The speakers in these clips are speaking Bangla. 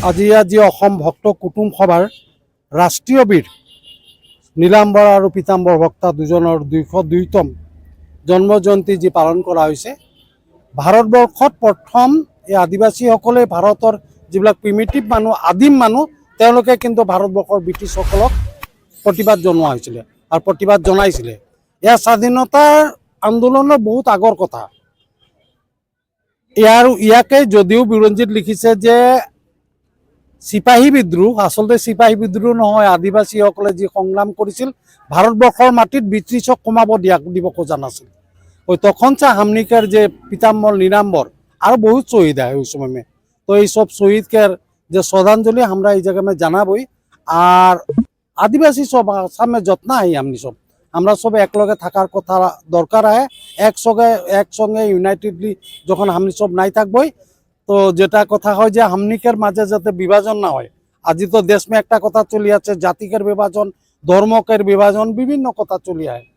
আজি অসম ভক্ত কুটুম সভাৰ ৰাষ্ট্ৰীয় বীৰ নীলাম্বৰ আৰু পীতাম্বৰ ভক্তা দুজনৰ 202তম জন্ম জয়ন্তী যি পালন কৰা হৈছে। ভাৰতবৰ্ষত প্ৰথম এই আদিবাসীসকলে ভাৰতৰ যিবিলাক প্ৰিমিটিভ মানুহ আদিম মানুহ তেওঁলোকে কিন্তু ভাৰতবৰ্ষৰ ব্ৰিটিছসকলক প্ৰতিবাদ জনোৱা হৈছিলে আৰু প্ৰতিবাদ জনাইছিলে। ইয়াৰ স্বাধীনতাৰ আন্দোলনৰ বহুত আগৰ কথা। ইয়াকে যদিও বুৰঞ্জীত লিখিছে যে চিপাহী বিদ্ৰোহ, আচলতে চিপাহী বিদ্ৰোহ নহয়, আদিবাসীসকলে যি সংগ্ৰাম কৰিছিল ভাৰতবৰ্ষৰ মাটিত ব্ৰিটিছক কমাব দিব খোজা নাছিল। ওই তখন से हमनी कर जे पीताम्बर नीलाम्बर और बहुत शहीद है उस समय में, तो ये सब शहीद के जो श्रद्धांजलि हमरा इस जगह में जानाबई। और आदिवासी सब आसाम में जतना है हमनी सब আমরা সব একলগে থাকার কথা দরকার है। এক সঙ্গে ইউনাইটেডলি যখন हमनी सब নাই থাকবই তো যেটা কথা হয় যে हमनिकर মাঝে যাতে বিভাজন না হয়। আজি তো দেশ में একটা কথা চলি আছে জাতিকের বিভাজন, ধর্মকের বিভাজন, বিভিন্ন কথা চলি আছে,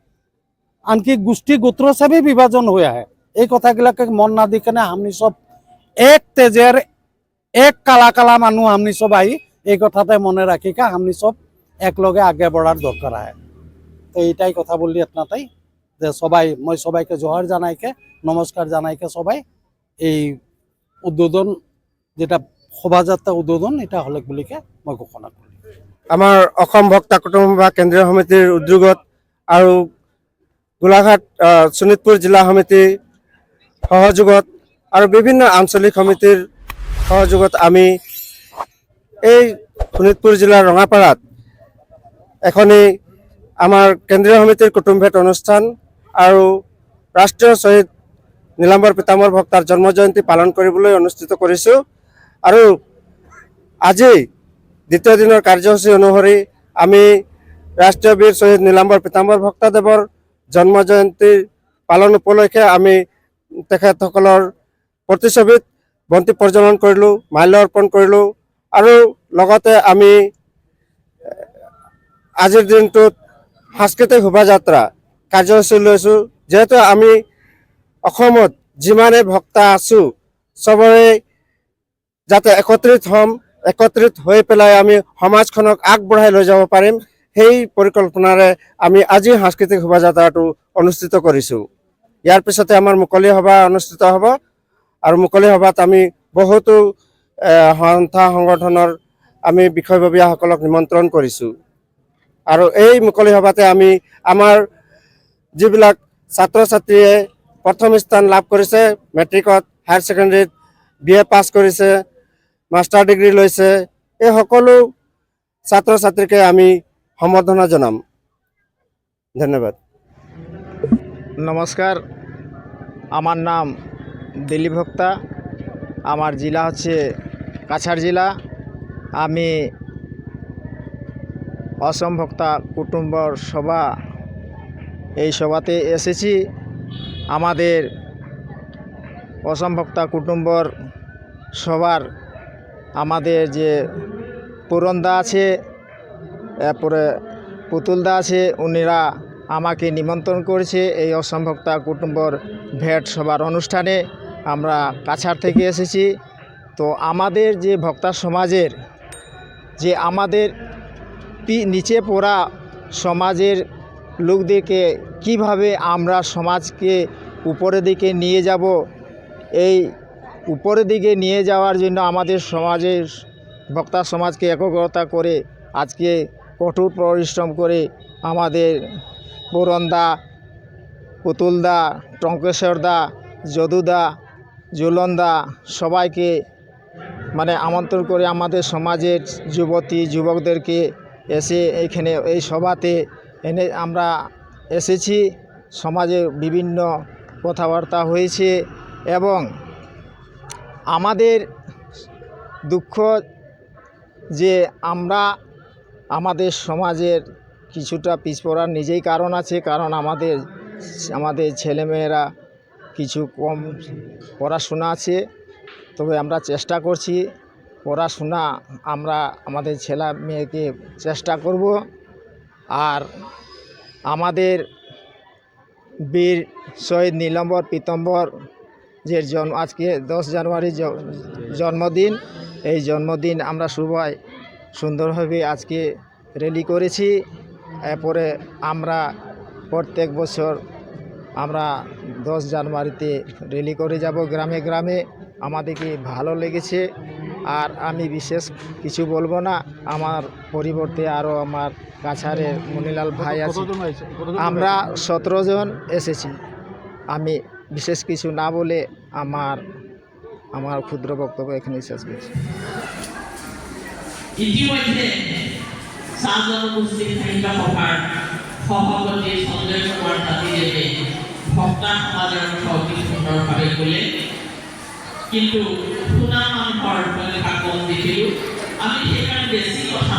আনকি গোষ্ঠী গোত্র হিসাবে বিভাজন হয়ে আছে। এই কথাগুলাকে মন না দি কেনে हमनी सब এক তেজের এক কালা কালা মানুষ हमनी सब আহি এই কথাতে মনে রাখিকা हमनी सब একলগে আগে বড়ার দরকার আছে। তো এইটাই কথা বললি আপনাতাই যে সবাই মই সবাইকে জোহার জানাইকে নমস্কার জানাইকে সবাই এই উদ্বোধন যেটা শোভাযাত্রা উদ্বোধন এটা হলে বুলিকে মই ঘোষণা করি। আমাৰ অসম ভক্তা কুটুম সভা কেন্দ্ৰীয় সমিতিৰ উদ্যোগত আৰু গোলাঘাট শোণিতপুৰ জিলা সমিতিৰ সহযোগত আৰু বিভিন্ন আঞ্চলিক সমিতিৰ সহযোগত আমি এই শোণিতপুৰ জিলাৰ ৰঙাপাৰাত এখনি আমাৰ কেন্দ্ৰীয় সমিতিৰ কুটুম ভেট অনুষ্ঠান আৰু ৰাষ্ট্ৰীয় শ্বহীদ নীলাম্বৰ পীতাম্বৰ ভক্তাৰ জন্ম জয়ন্তী পালন কৰিবলৈ অনুষ্ঠিত কৰিছোঁ। আৰু আজি দ্বিতীয় দিনৰ কাৰ্যসূচী অনুসৰি আমি ৰাষ্ট্ৰীয় বীৰ শ্বহীদ নীলাম্বৰ পীতাম্বৰ ভক্তাদেৱৰ জন্ম জয়ন্তী পালন উপলক্ষে আমি তেখেতসকলৰ প্ৰতিচ্ছবিত বন্তি প্ৰজ্বলন কৰিলোঁ, মাল্য অৰ্পণ কৰিলোঁ। আৰু লগতে আমি আজিৰ দিনটোত সাংস্কৃতিক শোভাযাত্ৰা কাৰ্যসূচী লৈছোঁ। যেহেতু আমি অসমত যিমানে ভক্তা আছোঁ চবৰে যাতে একত্ৰিত হৈ পেলাই আমি সমাজখনক আগবঢ়াই লৈ যাব পাৰিম, সেই পৰিকল্পনাৰে আমি আজি সাংস্কৃতিক শোভাযাত্ৰাটো অনুষ্ঠিত কৰিছোঁ। ইয়াৰ পিছতে আমাৰ মুকলি সভা অনুষ্ঠিত হ'ব আৰু মুকলি সভাত আমি বহুতো সন্থা সংগঠনৰ আমি বিষয়ববীয়াসকলক নিমন্ত্ৰণ কৰিছোঁ। আৰু এই মুকলি সভাতে আমি আমাৰ যিবিলাক ছাত্ৰ ছাত্ৰীয়ে প্ৰথম স্থান লাভ কৰিছে, মেট্ৰিকত, হায়াৰ ছেকেণ্ডেৰীত, BA পাছ কৰিছে, মাষ্টাৰ ডিগ্ৰী লৈছে, এই সকলো ছাত্ৰ ছাত্ৰীকে আমি সম্বৰ্ধনা জনাম। ধন্যবাদ। নমস্কার, আমার নাম দিলীপ ভক্তা, আমার জেলা হচ্ছে কাছাড় জেলা। আমি অসম ভক্তা কুটুম্বর সভা এই সভাতে এসেছি। আমাদের অসম ভক্তা কুটুম্বর সবার আমাদের যে পুরন্দা আছে, এরপরে পুতুলদা আছে, উনিরা আমাকে নিমন্ত্রণ করেছে এই অসম ভক্তা কুটুম্বর ভেট সভার অনুষ্ঠানে। আমরা কাছাড় থেকে এসেছি। তো আমাদের যে ভক্তা সমাজের যে আমাদের নিচে পড়া সমাজের লোকদেরকে কিভাবে আমরা সমাজকে উপরের দিকে নিয়ে যাব, এই উপরের দিকে নিয়ে যাওয়ার জন্য আমাদের সমাজের ভক্তা সমাজকে একগ্রতা করে আজকে কঠোর পরিশ্রম করে আমাদের পুরন্দা, পুতুলদা, টঙ্কেশ্বরদা, যদুদা, ঝুলনদা সবাইকে মানে আমন্ত্রণ করে আমাদের সমাজের যুবতী যুবকদেরকে এসে এইখানে এই সভাতে এনে আমরা এসেছি। সমাজে বিভিন্ন কথাবার্তা হয়েছে এবং আমাদের দুঃখ যে আমরা আমাদের সমাজের কিছুটা পিছপড়ার নিজেই কারণ আছে, কারণ আমাদের ছেলেমেয়েরা কিছু কম পড়াশোনা আছে। তবে আমরা চেষ্টা করছি পড়াশোনা আমরা আমাদের ছেলে মেয়েকে চেষ্টা করব। আর আমাদের বীর শহীদ নীলাম্বর পীতাম্বর যে আজকে 10 জানুয়ারি জন্মদিন, এই জন্মদিন আমরা সবাই সুন্দরভাবে আজকে র্যালি করেছি। এরপরে আমরা প্রত্যেক বছর আমরা 10 জানুয়ারিতে র্যালি করে যাব গ্রামে গ্রামে। আমাদেরকে ভালো লেগেছে। আর আমি বিশেষ কিছু বলবো না, আমার পরিবর্তে আরও আমার কাছাড়ের মনিলাল ভাই আছে। আমরা 17 জন এসেছি। আমি বিশেষ কিছু না বলে আমার ক্ষুদ্র বক্তব্য এখানে শেষ করছি। ইতিমধ্যে উপস্থিত থাকা সভার সভাপতি সঞ্জয় কুমার তাঁতিদেৱে ভক্তা সমাজৰ অতি সুন্দৰভাৱে ক'লে, কিন্তু শুনা মানুহৰ সংখ্যা কম দেখিলোঁ। আমি সেইকাৰণে বেছি কথা